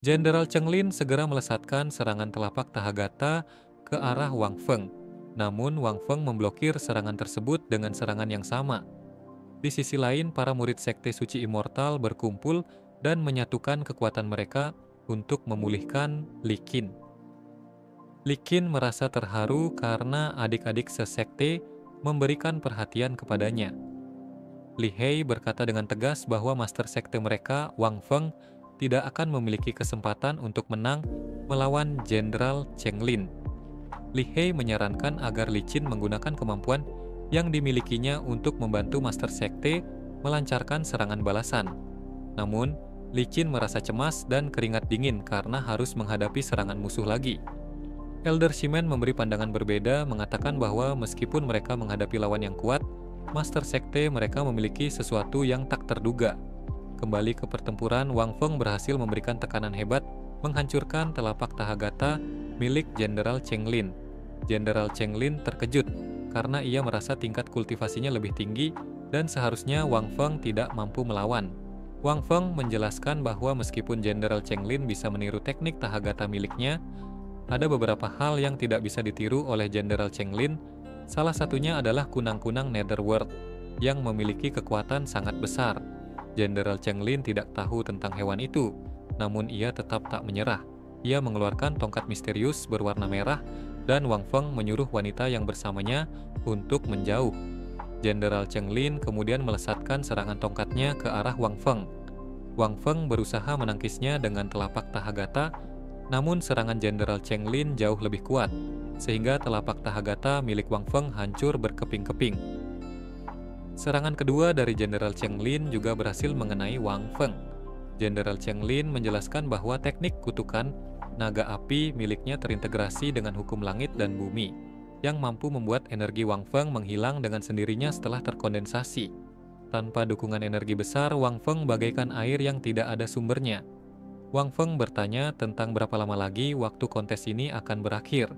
Jenderal Cheng Lin segera melesatkan serangan telapak Tahagata ke arah Wang Feng. Namun Wang Feng memblokir serangan tersebut dengan serangan yang sama. Di sisi lain, para murid Sekte Suci Immortal berkumpul dan menyatukan kekuatan mereka untuk memulihkan Li Qin. Li Qin merasa terharu karena adik-adik sesekte memberikan perhatian kepadanya. Li Hei berkata dengan tegas bahwa master sekte mereka, Wang Feng, tidak akan memiliki kesempatan untuk menang melawan Jenderal Cheng Lin. Li Hei menyarankan agar Li Qin menggunakan kemampuan yang dimilikinya untuk membantu master sekte melancarkan serangan balasan. Namun, Li Qin merasa cemas dan keringat dingin karena harus menghadapi serangan musuh lagi. Elder Shimen memberi pandangan berbeda, mengatakan bahwa meskipun mereka menghadapi lawan yang kuat, master sekte mereka memiliki sesuatu yang tak terduga. Kembali ke pertempuran, Wang Feng berhasil memberikan tekanan hebat, menghancurkan telapak Tahagata milik Jenderal Cheng Lin. Jenderal Cheng Lin terkejut karena ia merasa tingkat kultivasinya lebih tinggi dan seharusnya Wang Feng tidak mampu melawan. Wang Feng menjelaskan bahwa meskipun Jenderal Cheng Lin bisa meniru teknik Tahagata miliknya, ada beberapa hal yang tidak bisa ditiru oleh Jenderal Cheng Lin. Salah satunya adalah kunang-kunang Netherworld yang memiliki kekuatan sangat besar. Jenderal Cheng Lin tidak tahu tentang hewan itu, namun ia tetap tak menyerah. Ia mengeluarkan tongkat misterius berwarna merah dan Wang Feng menyuruh wanita yang bersamanya untuk menjauh. Jenderal Cheng Lin kemudian melesatkan serangan tongkatnya ke arah Wang Feng. Wang Feng berusaha menangkisnya dengan telapak Tahagata, namun serangan Jenderal Cheng Lin jauh lebih kuat, sehingga telapak Tahagata milik Wang Feng hancur berkeping-keping. Serangan kedua dari Jenderal Cheng Lin juga berhasil mengenai Wang Feng. Jenderal Cheng Lin menjelaskan bahwa teknik kutukan naga api miliknya terintegrasi dengan hukum langit dan bumi, yang mampu membuat energi Wang Feng menghilang dengan sendirinya setelah terkondensasi. Tanpa dukungan energi besar, Wang Feng bagaikan air yang tidak ada sumbernya. Wang Feng bertanya tentang berapa lama lagi waktu kontes ini akan berakhir.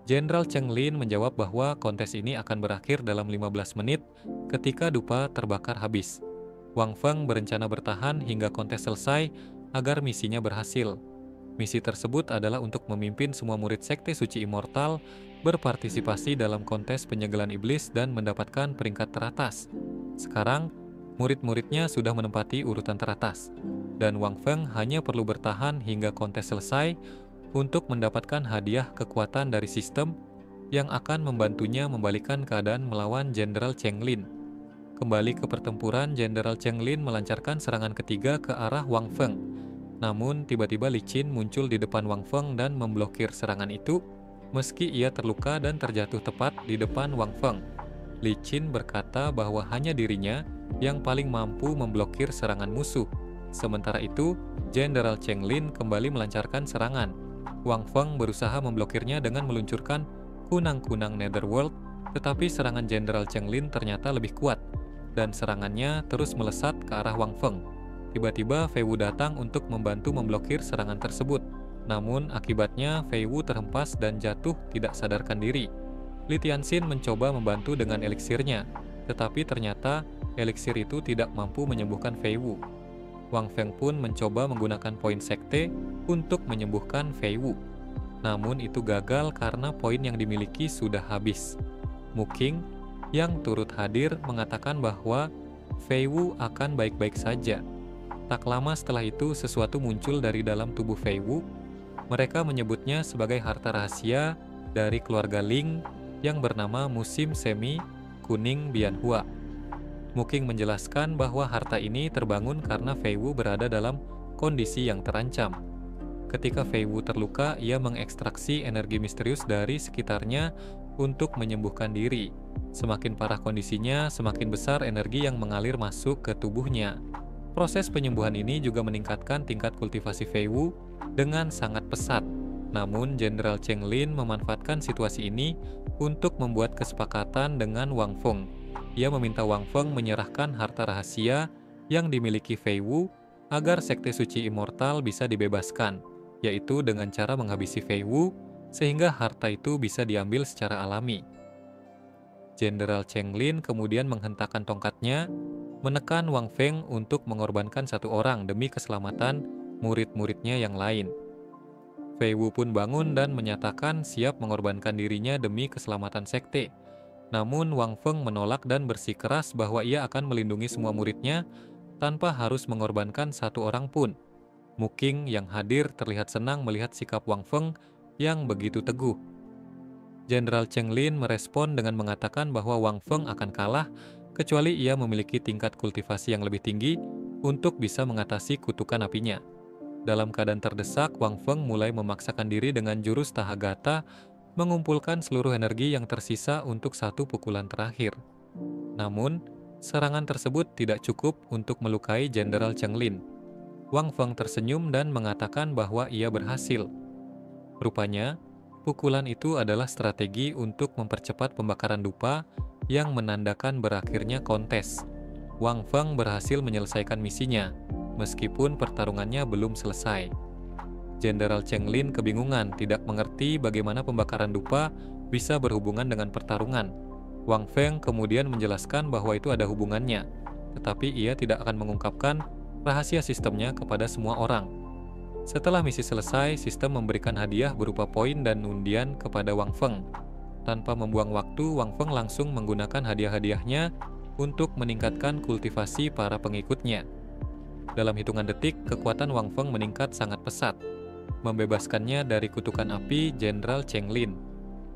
Jenderal Cheng Lin menjawab bahwa kontes ini akan berakhir dalam 15 menit ketika dupa terbakar habis. Wang Feng berencana bertahan hingga kontes selesai agar misinya berhasil. Misi tersebut adalah untuk memimpin semua murid Sekte Suci Immortal berpartisipasi dalam kontes penyegelan iblis dan mendapatkan peringkat teratas. Sekarang, murid-muridnya sudah menempati urutan teratas, dan Wang Feng hanya perlu bertahan hingga kontes selesai untuk mendapatkan hadiah kekuatan dari sistem yang akan membantunya membalikan keadaan melawan Jenderal Cheng Lin. Kembali ke pertempuran, Jenderal Cheng Lin melancarkan serangan ketiga ke arah Wang Feng. Namun, tiba-tiba Li Qin muncul di depan Wang Feng dan memblokir serangan itu, meski ia terluka dan terjatuh tepat di depan Wang Feng. Li Qin berkata bahwa hanya dirinya yang paling mampu memblokir serangan musuh. Sementara itu, Jenderal Cheng Lin kembali melancarkan serangan. Wang Feng berusaha memblokirnya dengan meluncurkan kunang-kunang Netherworld, tetapi serangan Jenderal Cheng Lin ternyata lebih kuat, dan serangannya terus melesat ke arah Wang Feng. Tiba-tiba Fei Wu datang untuk membantu memblokir serangan tersebut. Namun akibatnya Fei Wu terhempas dan jatuh tidak sadarkan diri. Li Tianxin mencoba membantu dengan eliksirnya, tetapi ternyata eliksir itu tidak mampu menyembuhkan Fei Wu. Wang Feng pun mencoba menggunakan poin sekte untuk menyembuhkan Fei Wu. Namun itu gagal karena poin yang dimiliki sudah habis. Mu Qing yang turut hadir mengatakan bahwa Fei Wu akan baik-baik saja. Tak lama setelah itu sesuatu muncul dari dalam tubuh Fei Wu. Mereka menyebutnya sebagai harta rahasia dari keluarga Ling yang bernama Musim Semi Kuning Bianhua. Mu Qing menjelaskan bahwa harta ini terbangun karena Fei Wu berada dalam kondisi yang terancam. Ketika Fei Wu terluka, ia mengekstraksi energi misterius dari sekitarnya untuk menyembuhkan diri. Semakin parah kondisinya, semakin besar energi yang mengalir masuk ke tubuhnya. Proses penyembuhan ini juga meningkatkan tingkat kultivasi Fei Wu dengan sangat pesat. Namun, Jenderal Cheng Lin memanfaatkan situasi ini untuk membuat kesepakatan dengan Wang Feng. Ia meminta Wang Feng menyerahkan harta rahasia yang dimiliki Fei Wu agar Sekte Suci Immortal bisa dibebaskan, yaitu dengan cara menghabisi Fei Wu sehingga harta itu bisa diambil secara alami. Jenderal Cheng Lin kemudian menghentakkan tongkatnya, menekan Wang Feng untuk mengorbankan satu orang demi keselamatan murid-muridnya yang lain. Fei Wu pun bangun dan menyatakan siap mengorbankan dirinya demi keselamatan sekte. Namun Wang Feng menolak dan bersikeras bahwa ia akan melindungi semua muridnya tanpa harus mengorbankan satu orang pun. Mu Qing yang hadir terlihat senang melihat sikap Wang Feng yang begitu teguh. Jenderal Cheng Lin merespon dengan mengatakan bahwa Wang Feng akan kalah kecuali ia memiliki tingkat kultivasi yang lebih tinggi untuk bisa mengatasi kutukan apinya. Dalam keadaan terdesak, Wang Feng mulai memaksakan diri dengan jurus Tahagata, mengumpulkan seluruh energi yang tersisa untuk satu pukulan terakhir. Namun, serangan tersebut tidak cukup untuk melukai Jenderal Cheng Lin. Wang Feng tersenyum dan mengatakan bahwa ia berhasil. Rupanya, pukulan itu adalah strategi untuk mempercepat pembakaran dupa yang menandakan berakhirnya kontes. Wang Feng berhasil menyelesaikan misinya, meskipun pertarungannya belum selesai. Jenderal Cheng Lin kebingungan, tidak mengerti bagaimana pembakaran dupa bisa berhubungan dengan pertarungan. Wang Feng kemudian menjelaskan bahwa itu ada hubungannya, tetapi ia tidak akan mengungkapkan rahasia sistemnya kepada semua orang. Setelah misi selesai, sistem memberikan hadiah berupa poin dan undian kepada Wang Feng. Tanpa membuang waktu, Wang Feng langsung menggunakan hadiah-hadiahnya untuk meningkatkan kultivasi para pengikutnya. Dalam hitungan detik, kekuatan Wang Feng meningkat sangat pesat, membebaskannya dari kutukan api Jenderal Cheng Lin.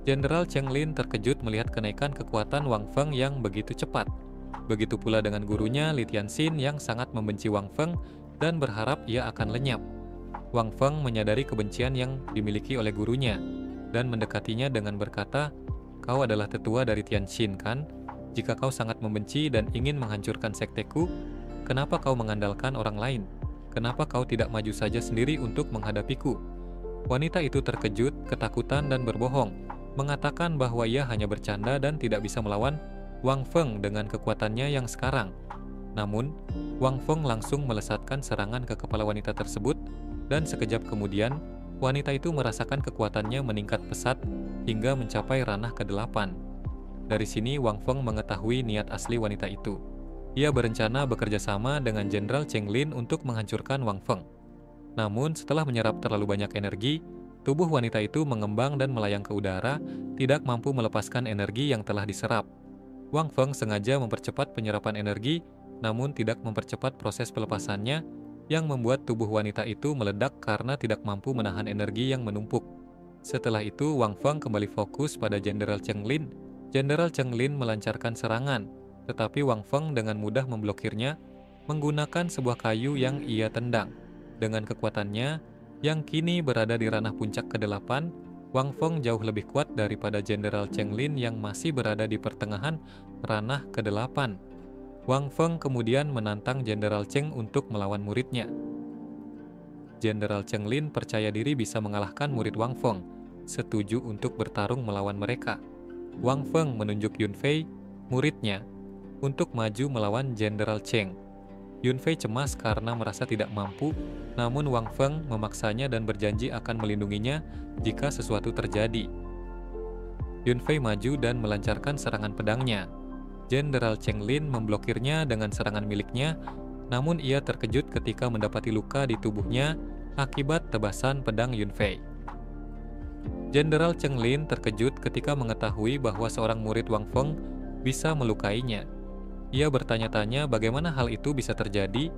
Jenderal Cheng Lin terkejut melihat kenaikan kekuatan Wang Feng yang begitu cepat. Begitu pula dengan gurunya Li Tianxin yang sangat membenci Wang Feng dan berharap ia akan lenyap. Wang Feng menyadari kebencian yang dimiliki oleh gurunya dan mendekatinya dengan berkata, "Kau adalah tetua dari Tianxin, kan? Jika kau sangat membenci dan ingin menghancurkan sekteku, kenapa kau mengandalkan orang lain? Kenapa kau tidak maju saja sendiri untuk menghadapiku?" Wanita itu terkejut, ketakutan, dan berbohong, mengatakan bahwa ia hanya bercanda dan tidak bisa melawan Wang Feng dengan kekuatannya yang sekarang. Namun, Wang Feng langsung melesatkan serangan ke kepala wanita tersebut, dan sekejap kemudian, wanita itu merasakan kekuatannya meningkat pesat hingga mencapai ranah ke-8. Dari sini, Wang Feng mengetahui niat asli wanita itu. Ia berencana bekerja sama dengan Jenderal Cheng Lin untuk menghancurkan Wang Feng. Namun, setelah menyerap terlalu banyak energi, tubuh wanita itu mengembang dan melayang ke udara, tidak mampu melepaskan energi yang telah diserap. Wang Feng sengaja mempercepat penyerapan energi, namun tidak mempercepat proses pelepasannya, yang membuat tubuh wanita itu meledak karena tidak mampu menahan energi yang menumpuk. Setelah itu, Wang Feng kembali fokus pada Jenderal Cheng Lin. Jenderal Cheng Lin melancarkan serangan, tetapi Wang Feng dengan mudah memblokirnya menggunakan sebuah kayu yang ia tendang. Dengan kekuatannya, yang kini berada di ranah puncak ke-8, Wang Feng jauh lebih kuat daripada Jenderal Cheng Lin yang masih berada di pertengahan ranah ke-8. Wang Feng kemudian menantang Jenderal Cheng untuk melawan muridnya. Jenderal Cheng Lin percaya diri bisa mengalahkan murid Wang Feng, setuju untuk bertarung melawan mereka. Wang Feng menunjuk Yun Fei, muridnya, untuk maju melawan Jenderal Cheng. Yun Fei cemas karena merasa tidak mampu, namun Wang Feng memaksanya dan berjanji akan melindunginya jika sesuatu terjadi. Yun Fei maju dan melancarkan serangan pedangnya. Jenderal Cheng Lin memblokirnya dengan serangan miliknya, namun ia terkejut ketika mendapati luka di tubuhnya akibat tebasan pedang Yun Fei. Jenderal Cheng Lin terkejut ketika mengetahui bahwa seorang murid Wang Feng bisa melukainya. Ia bertanya-tanya bagaimana hal itu bisa terjadi,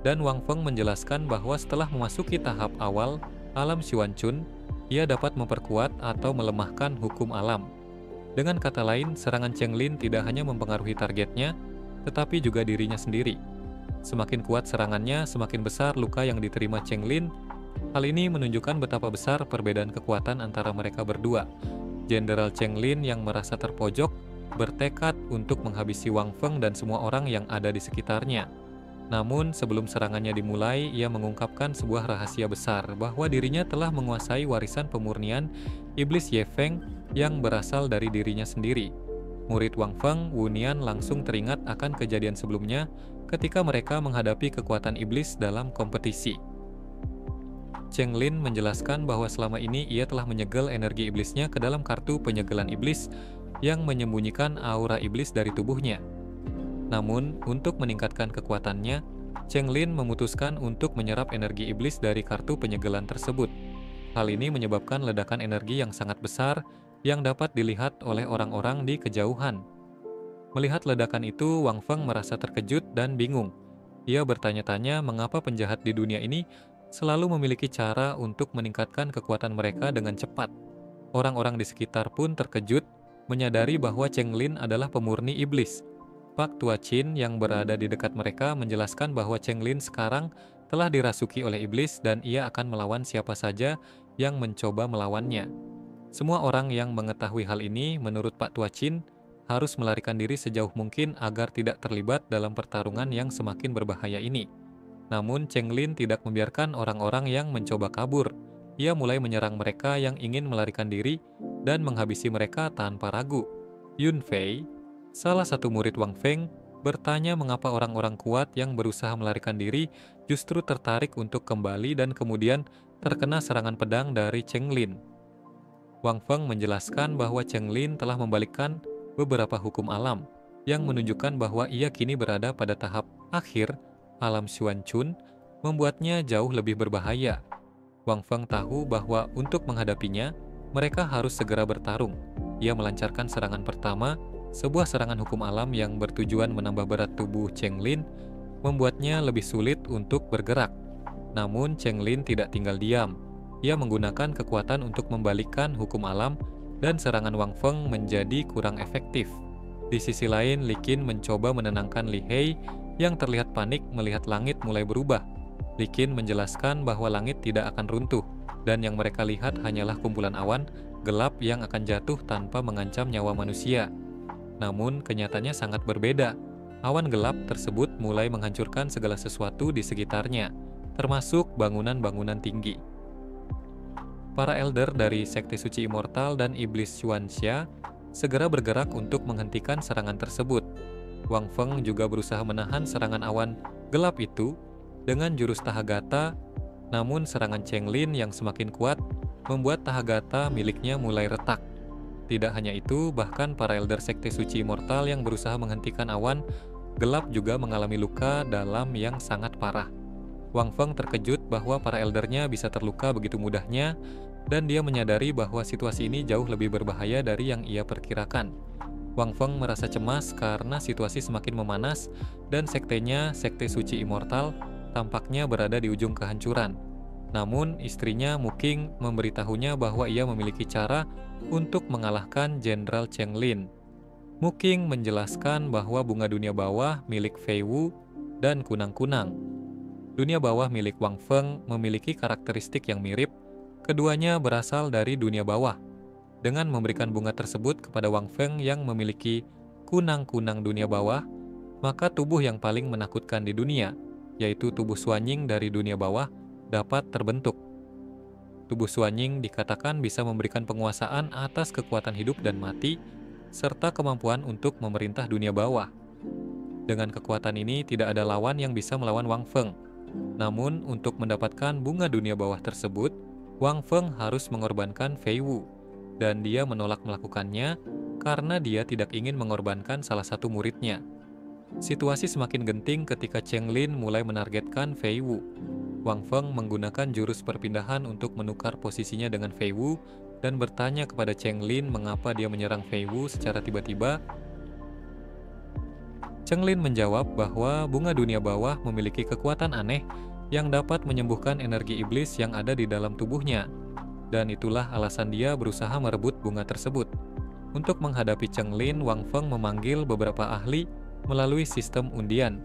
dan Wang Feng menjelaskan bahwa setelah memasuki tahap awal alam Xuanchun, ia dapat memperkuat atau melemahkan hukum alam. Dengan kata lain, serangan Cheng Lin tidak hanya mempengaruhi targetnya, tetapi juga dirinya sendiri. Semakin kuat serangannya, semakin besar luka yang diterima Cheng Lin. Hal ini menunjukkan betapa besar perbedaan kekuatan antara mereka berdua. Jenderal Cheng Lin yang merasa terpojok bertekad untuk menghabisi Wang Feng dan semua orang yang ada di sekitarnya. Namun, sebelum serangannya dimulai, ia mengungkapkan sebuah rahasia besar bahwa dirinya telah menguasai warisan pemurnian iblis Ye Feng yang berasal dari dirinya sendiri. Murid Wang Feng, Wu Nian, langsung teringat akan kejadian sebelumnya ketika mereka menghadapi kekuatan iblis dalam kompetisi. Cheng Lin menjelaskan bahwa selama ini ia telah menyegel energi iblisnya ke dalam kartu penyegelan iblis yang menyembunyikan aura iblis dari tubuhnya. Namun, untuk meningkatkan kekuatannya, Cheng Lin memutuskan untuk menyerap energi iblis dari kartu penyegelan tersebut. Hal ini menyebabkan ledakan energi yang sangat besar yang dapat dilihat oleh orang-orang di kejauhan. Melihat ledakan itu, Wang Feng merasa terkejut dan bingung. Ia bertanya-tanya mengapa penjahat di dunia ini selalu memiliki cara untuk meningkatkan kekuatan mereka dengan cepat. Orang-orang di sekitar pun terkejut menyadari bahwa Cheng Lin adalah pemurni iblis. Pak Tua Chin yang berada di dekat mereka menjelaskan bahwa Cheng Lin sekarang telah dirasuki oleh iblis dan ia akan melawan siapa saja yang mencoba melawannya. Semua orang yang mengetahui hal ini, menurut Pak Tua Chin, harus melarikan diri sejauh mungkin agar tidak terlibat dalam pertarungan yang semakin berbahaya ini. Namun Cheng Lin tidak membiarkan orang-orang yang mencoba kabur. Ia mulai menyerang mereka yang ingin melarikan diri dan menghabisi mereka tanpa ragu. Yun Fei, salah satu murid Wang Feng, bertanya mengapa orang-orang kuat yang berusaha melarikan diri justru tertarik untuk kembali dan kemudian terkena serangan pedang dari Cheng Lin. Wang Feng menjelaskan bahwa Cheng Lin telah membalikkan beberapa hukum alam yang menunjukkan bahwa ia kini berada pada tahap akhir alam Xuan Chun, membuatnya jauh lebih berbahaya. Wang Feng tahu bahwa untuk menghadapinya, mereka harus segera bertarung. Ia melancarkan serangan pertama, sebuah serangan hukum alam yang bertujuan menambah berat tubuh Cheng Lin, membuatnya lebih sulit untuk bergerak. Namun Cheng Lin tidak tinggal diam. Ia menggunakan kekuatan untuk membalikkan hukum alam dan serangan Wang Feng menjadi kurang efektif. Di sisi lain, Li Qin mencoba menenangkan Li Hei yang terlihat panik melihat langit mulai berubah. Li Qin menjelaskan bahwa langit tidak akan runtuh dan yang mereka lihat hanyalah kumpulan awan gelap yang akan jatuh tanpa mengancam nyawa manusia. Namun, kenyataannya sangat berbeda. Awan gelap tersebut mulai menghancurkan segala sesuatu di sekitarnya, termasuk bangunan-bangunan tinggi. Para elder dari Sekte Suci Immortal dan Iblis Xuanxia segera bergerak untuk menghentikan serangan tersebut. Wang Feng juga berusaha menahan serangan awan gelap itu dengan jurus Tahagata, namun serangan Cheng Lin yang semakin kuat membuat Tahagata miliknya mulai retak. Tidak hanya itu, bahkan para elder Sekte Suci Immortal yang berusaha menghentikan awan gelap juga mengalami luka dalam yang sangat parah. Wang Feng terkejut bahwa para eldernya bisa terluka begitu mudahnya, dan dia menyadari bahwa situasi ini jauh lebih berbahaya dari yang ia perkirakan. Wang Feng merasa cemas karena situasi semakin memanas dan sektenya, Sekte Suci Immortal, tampaknya berada di ujung kehancuran. Namun, istrinya Mu Qing memberitahunya bahwa ia memiliki cara untuk mengalahkan Jenderal Cheng Lin. Mu Qing menjelaskan bahwa bunga dunia bawah milik Fei Wu dan kunang-kunang. Dunia bawah milik Wang Feng memiliki karakteristik yang mirip, keduanya berasal dari dunia bawah. Dengan memberikan bunga tersebut kepada Wang Feng yang memiliki kunang-kunang dunia bawah, maka tubuh yang paling menakutkan di dunia, yaitu tubuh Suanying dari dunia bawah, dapat terbentuk. Tubuh Suanying dikatakan bisa memberikan penguasaan atas kekuatan hidup dan mati, serta kemampuan untuk memerintah dunia bawah. Dengan kekuatan ini, tidak ada lawan yang bisa melawan Wang Feng. Namun, untuk mendapatkan bunga dunia bawah tersebut, Wang Feng harus mengorbankan Fei Wu, dan dia menolak melakukannya karena dia tidak ingin mengorbankan salah satu muridnya. Situasi semakin genting ketika Cheng Lin mulai menargetkan Fei Wu. Wang Feng menggunakan jurus perpindahan untuk menukar posisinya dengan Fei Wu dan bertanya kepada Cheng Lin mengapa dia menyerang Fei Wu secara tiba-tiba. Cheng Lin menjawab bahwa bunga dunia bawah memiliki kekuatan aneh yang dapat menyembuhkan energi iblis yang ada di dalam tubuhnya. Dan itulah alasan dia berusaha merebut bunga tersebut. Untuk menghadapi Cheng Lin, Wang Feng memanggil beberapa ahli melalui sistem undian.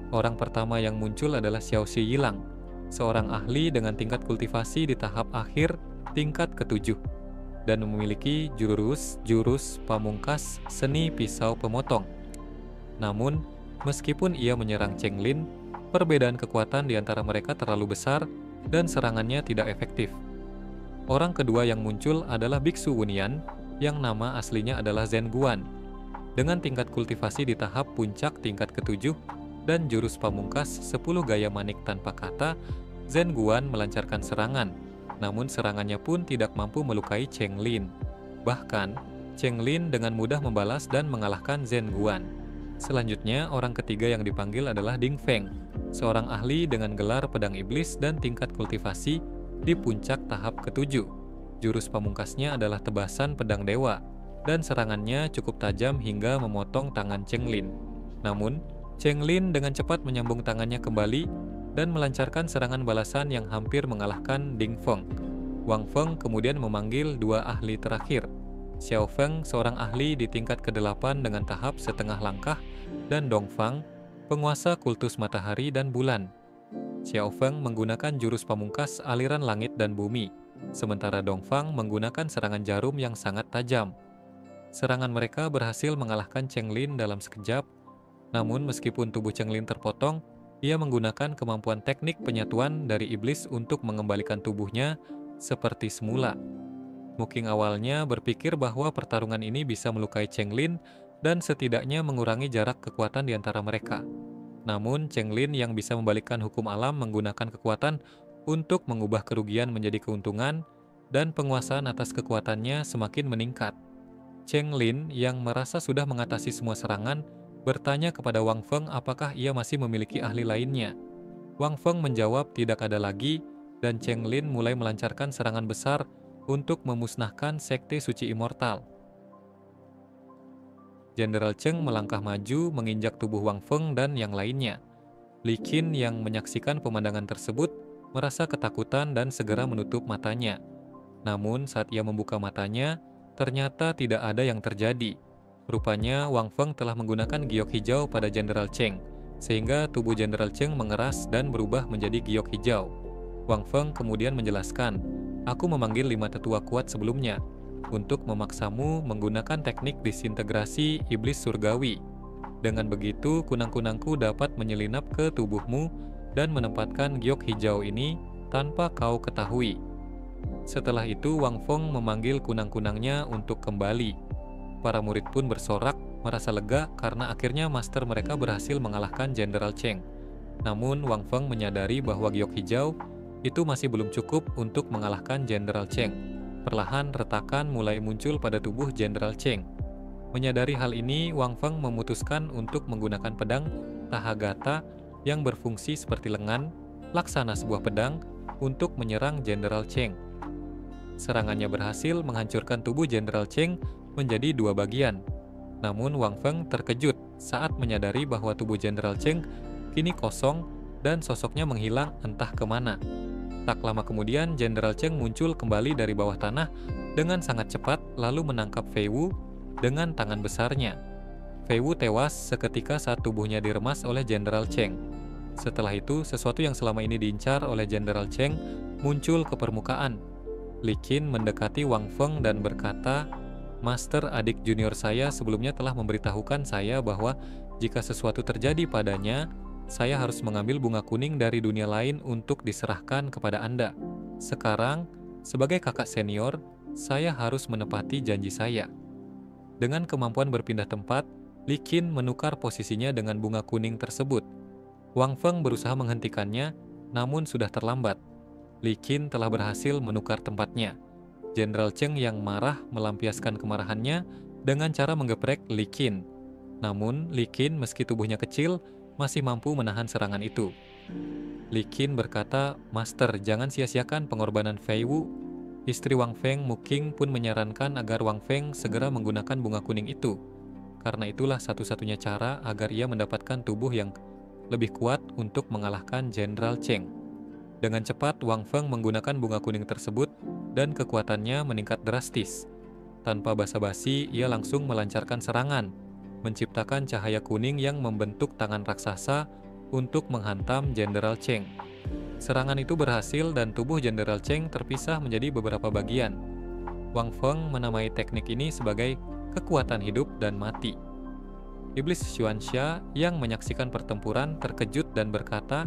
Orang pertama yang muncul adalah Xiao Shi Yilang, seorang ahli dengan tingkat kultivasi di tahap akhir tingkat ke-7 dan memiliki jurus pamungkas seni pisau pemotong. Namun, meskipun ia menyerang Cheng Lin, perbedaan kekuatan di antara mereka terlalu besar dan serangannya tidak efektif. Orang kedua yang muncul adalah Biksu Wunian, yang nama aslinya adalah Zhen Guan. Dengan tingkat kultivasi di tahap puncak tingkat ke-7 dan jurus pamungkas 10 gaya manik tanpa kata, Zhen Guan melancarkan serangan, namun serangannya pun tidak mampu melukai Cheng Lin. Bahkan, Cheng Lin dengan mudah membalas dan mengalahkan Zhen Guan. Selanjutnya, orang ketiga yang dipanggil adalah Ding Feng, seorang ahli dengan gelar pedang iblis dan tingkat kultivasi di puncak tahap ketujuh. Jurus pamungkasnya adalah tebasan pedang dewa, dan serangannya cukup tajam hingga memotong tangan Cheng Lin. Namun, Cheng Lin dengan cepat menyambung tangannya kembali dan melancarkan serangan balasan yang hampir mengalahkan Ding Feng. Wang Feng kemudian memanggil dua ahli terakhir. Xiao Feng, seorang ahli di tingkat ke-8 dengan tahap setengah langkah, dan Dong Fang, penguasa kultus matahari dan bulan. Xiao Feng menggunakan jurus pamungkas aliran langit dan bumi, sementara Dong Fang menggunakan serangan jarum yang sangat tajam. Serangan mereka berhasil mengalahkan Cheng Lin dalam sekejap, namun meskipun tubuh Cheng Lin terpotong, ia menggunakan kemampuan teknik penyatuan dari iblis untuk mengembalikan tubuhnya seperti semula. Mu Qing awalnya berpikir bahwa pertarungan ini bisa melukai Cheng Lin dan setidaknya mengurangi jarak kekuatan di antara mereka. Namun, Cheng Lin yang bisa membalikkan hukum alam menggunakan kekuatan untuk mengubah kerugian menjadi keuntungan, dan penguasaan atas kekuatannya semakin meningkat. Cheng Lin yang merasa sudah mengatasi semua serangan, bertanya kepada Wang Feng apakah ia masih memiliki ahli lainnya. Wang Feng menjawab tidak ada lagi, dan Cheng Lin mulai melancarkan serangan besar untuk memusnahkan Sekte Suci Immortal. Jenderal Cheng melangkah maju menginjak tubuh Wang Feng dan yang lainnya. Li Qin yang menyaksikan pemandangan tersebut merasa ketakutan dan segera menutup matanya. Namun saat ia membuka matanya, ternyata tidak ada yang terjadi. Rupanya Wang Feng telah menggunakan giok hijau pada Jenderal Cheng, sehingga tubuh Jenderal Cheng mengeras dan berubah menjadi giok hijau. Wang Feng kemudian menjelaskan, "Aku memanggil 5 tetua kuat sebelumnya untuk memaksamu menggunakan teknik disintegrasi iblis surgawi. Dengan begitu, kunang-kunangku dapat menyelinap ke tubuhmu dan menempatkan giok hijau ini tanpa kau ketahui." Setelah itu, Wang Feng memanggil kunang-kunangnya untuk kembali. Para murid pun bersorak, merasa lega karena akhirnya master mereka berhasil mengalahkan Jenderal Cheng. Namun, Wang Feng menyadari bahwa giok hijau itu masih belum cukup untuk mengalahkan Jenderal Cheng. Perlahan retakan mulai muncul pada tubuh Jenderal Cheng. Menyadari hal ini, Wang Feng memutuskan untuk menggunakan pedang Tahagata yang berfungsi seperti lengan, laksana sebuah pedang, untuk menyerang Jenderal Cheng. Serangannya berhasil menghancurkan tubuh Jenderal Cheng menjadi 2 bagian. Namun Wang Feng terkejut saat menyadari bahwa tubuh Jenderal Cheng kini kosong dan sosoknya menghilang entah kemana. Tak lama kemudian, Jenderal Cheng muncul kembali dari bawah tanah dengan sangat cepat lalu menangkap Fei Wu dengan tangan besarnya. Fei Wu tewas seketika saat tubuhnya diremas oleh Jenderal Cheng. Setelah itu, sesuatu yang selama ini diincar oleh Jenderal Cheng muncul ke permukaan. Li Qin mendekati Wang Feng dan berkata, "Master, adik junior saya sebelumnya telah memberitahukan saya bahwa jika sesuatu terjadi padanya, saya harus mengambil bunga kuning dari dunia lain untuk diserahkan kepada Anda. Sekarang, sebagai kakak senior, saya harus menepati janji saya." Dengan kemampuan berpindah tempat, Li Qin menukar posisinya dengan bunga kuning tersebut. Wang Feng berusaha menghentikannya, namun sudah terlambat. Li Qin telah berhasil menukar tempatnya. Jenderal Cheng yang marah melampiaskan kemarahannya dengan cara menggeprek Li Qin. Namun, Li Qin meski tubuhnya kecil, masih mampu menahan serangan itu. Li Qin berkata, "Master, jangan sia-siakan pengorbanan Fei Wu." Istri Wang Feng, Mu Qing, pun menyarankan agar Wang Feng segera menggunakan bunga kuning itu. Karena itulah satu-satunya cara agar ia mendapatkan tubuh yang lebih kuat untuk mengalahkan Jenderal Cheng. Dengan cepat, Wang Feng menggunakan bunga kuning tersebut dan kekuatannya meningkat drastis. Tanpa basa-basi, ia langsung melancarkan serangan, menciptakan cahaya kuning yang membentuk tangan raksasa untuk menghantam Jenderal Cheng. Serangan itu berhasil dan tubuh Jenderal Cheng terpisah menjadi beberapa bagian. Wang Feng menamai teknik ini sebagai kekuatan hidup dan mati. Iblis Xuanxia yang menyaksikan pertempuran terkejut dan berkata,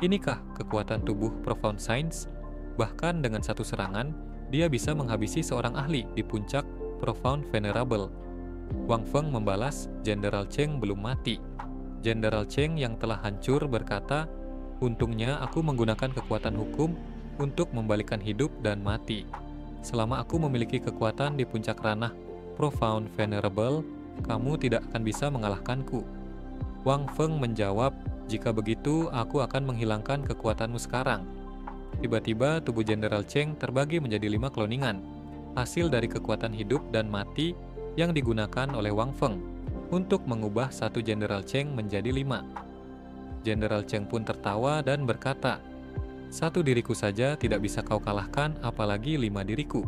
"Inikah kekuatan tubuh Profound Science? Bahkan dengan satu serangan, dia bisa menghabisi seorang ahli di puncak Profound Venerable." Wang Feng membalas, "Jenderal Cheng belum mati." Jenderal Cheng yang telah hancur berkata, "Untungnya aku menggunakan kekuatan hukum untuk membalikan hidup dan mati. Selama aku memiliki kekuatan di puncak ranah Profound Venerable, kamu tidak akan bisa mengalahkanku." Wang Feng menjawab, Jika begitu, aku akan menghilangkan kekuatanmu sekarang. Tiba-tiba tubuh Jenderal Cheng terbagi menjadi 5 kloningan, hasil dari kekuatan hidup dan mati yang digunakan oleh Wang Feng untuk mengubah satu Jenderal Cheng menjadi 5. Jenderal Cheng pun tertawa dan berkata, "Satu diriku saja tidak bisa kau kalahkan, apalagi 5 diriku."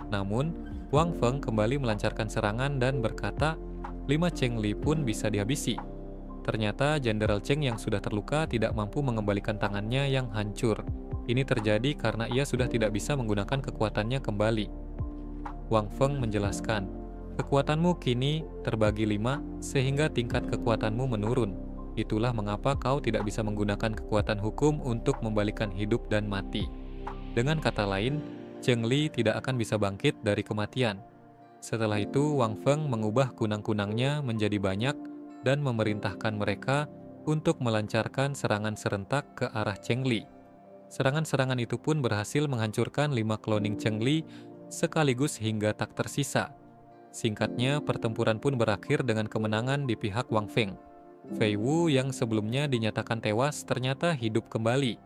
Namun, Wang Feng kembali melancarkan serangan dan berkata, 5 Cheng Li pun bisa dihabisi. Ternyata Jenderal Cheng yang sudah terluka tidak mampu mengembalikan tangannya yang hancur. Ini terjadi karena ia sudah tidak bisa menggunakan kekuatannya kembali. Wang Feng menjelaskan, kekuatanmu kini terbagi 5 sehingga tingkat kekuatanmu menurun. Itulah mengapa kau tidak bisa menggunakan kekuatan hukum untuk membalikan hidup dan mati. Dengan kata lain, Cheng Li tidak akan bisa bangkit dari kematian. Setelah itu, Wang Feng mengubah kunang-kunangnya menjadi banyak dan memerintahkan mereka untuk melancarkan serangan serentak ke arah Cheng Li. Serangan-serangan itu pun berhasil menghancurkan 5 cloning Cheng Li sekaligus hingga tak tersisa. Singkatnya, pertempuran pun berakhir dengan kemenangan di pihak Wang Feng. Fei Wu yang sebelumnya dinyatakan tewas ternyata hidup kembali.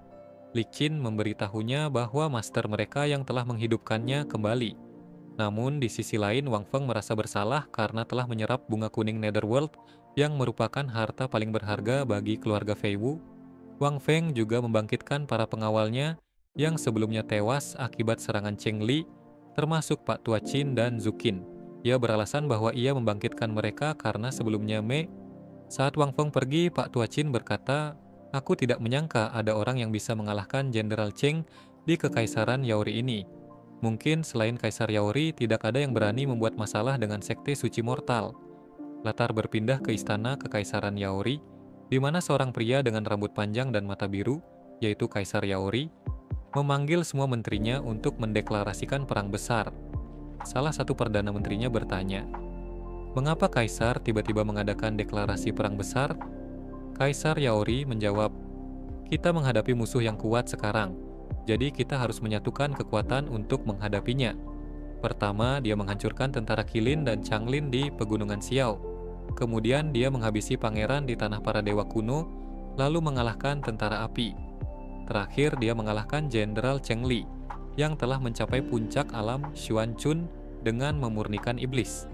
Li Qin memberitahunya bahwa master mereka yang telah menghidupkannya kembali. Namun di sisi lain, Wang Feng merasa bersalah karena telah menyerap bunga kuning Netherworld yang merupakan harta paling berharga bagi keluarga Fei Wu. Wang Feng juga membangkitkan para pengawalnya yang sebelumnya tewas akibat serangan Cheng Li, termasuk Pak Tua Qin dan Zhu Qin. Ia beralasan bahwa ia membangkitkan mereka karena sebelumnya saat Wang Feng pergi, Pak Tua Qin berkata, "Aku tidak menyangka ada orang yang bisa mengalahkan Jenderal Cheng di Kekaisaran Yaori ini. Mungkin selain Kaisar Yaori, tidak ada yang berani membuat masalah dengan Sekte Suci Mortal." Latar berpindah ke istana Kekaisaran Yaori, di mana seorang pria dengan rambut panjang dan mata biru, yaitu Kaisar Yaori, memanggil semua menterinya untuk mendeklarasikan perang besar. Salah satu perdana menterinya bertanya, "Mengapa Kaisar tiba-tiba mengadakan deklarasi perang besar?" Kaisar Yaori menjawab, "Kita menghadapi musuh yang kuat sekarang, jadi kita harus menyatukan kekuatan untuk menghadapinya. Pertama, dia menghancurkan tentara Qilin dan Changlin di Pegunungan Xiao. Kemudian dia menghabisi pangeran di tanah para dewa kuno, lalu mengalahkan tentara api. Terakhir, dia mengalahkan Jenderal Cheng Li, yang telah mencapai puncak alam Xuanchun dengan memurnikan iblis."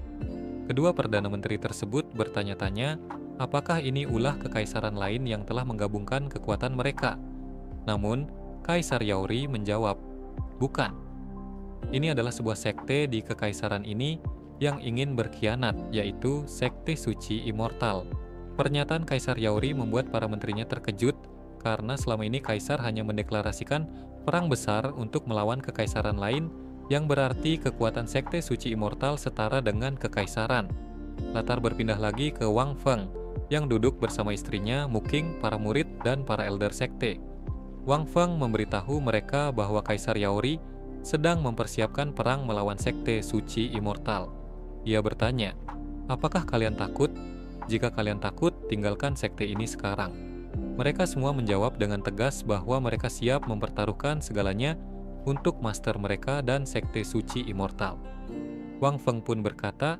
Kedua Perdana Menteri tersebut bertanya-tanya, apakah ini ulah kekaisaran lain yang telah menggabungkan kekuatan mereka? Namun, Kaisar Yaori menjawab, "Bukan. Ini adalah sebuah sekte di kekaisaran ini yang ingin berkhianat, yaitu Sekte Suci Immortal." Pernyataan Kaisar Yaori membuat para menterinya terkejut karena selama ini Kaisar hanya mendeklarasikan perang besar untuk melawan kekaisaran lain yang berarti kekuatan Sekte Suci Immortal setara dengan kekaisaran. Latar berpindah lagi ke Wang Feng yang duduk bersama istrinya, Mu Qing, para murid, dan para elder sekte. Wang Feng memberitahu mereka bahwa Kaisar Yaori sedang mempersiapkan perang melawan Sekte Suci Immortal. Ia bertanya, "Apakah kalian takut? Jika kalian takut, tinggalkan sekte ini sekarang." Mereka semua menjawab dengan tegas bahwa mereka siap mempertaruhkan segalanya untuk master mereka dan Sekte Suci Immortal. Wang Feng pun berkata,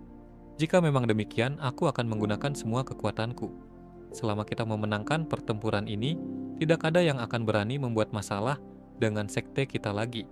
"Jika memang demikian, aku akan menggunakan semua kekuatanku. Selama kita memenangkan pertempuran ini, tidak ada yang akan berani membuat masalah dengan sekte kita lagi."